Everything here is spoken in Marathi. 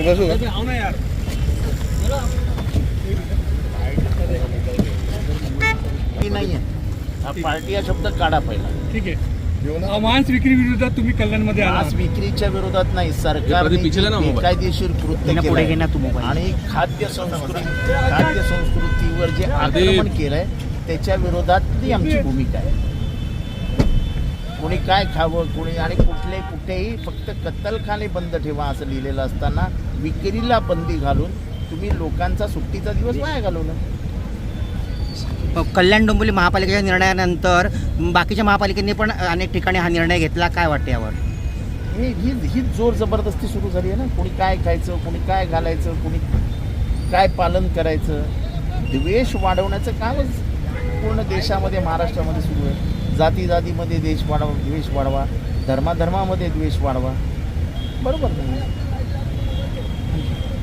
बसू का? नाहीये हा पार्टी हा शब्द काढा पहिला. ठीक आहे. मांस विक्री विरोधात तुम्ही कल्याणमध्ये आला. मांस विक्रीच्या विरोधात नाही, सरकारने बेकायदेशीर कृत्य केलं आणि खाद्य संस्कृतीवर जे आक्रमण केलंय त्याच्या विरोधातली आमची भूमिका आहे. कोणी काय खावं, कोणी आणि कुठेही फक्त कत्तलखाने बंद ठेवा असं लिहिलेलं असताना विक्रीला बंदी घालून तुम्ही लोकांचा सुट्टीचा दिवस वाया घालवला. कल्याण डोंबिवली महापालिकेच्या निर्णयानंतर बाकीच्या महापालिकेने पण अनेक ठिकाणी हा निर्णय घेतला. काय वाटते यावर? ही जोर जबरदस्ती सुरू झाली आहे ना. कोणी काय खायचं, कोणी काय घालायचं, कोणी काय पालन करायचं, द्वेष वाढवण्याचं कामच पूर्ण देशामध्ये महाराष्ट्रामध्ये सुरू आहे. जातीमध्ये द्वेष वाढवा, धर्मामध्ये द्वेष वाढवा, बरोबर नाही.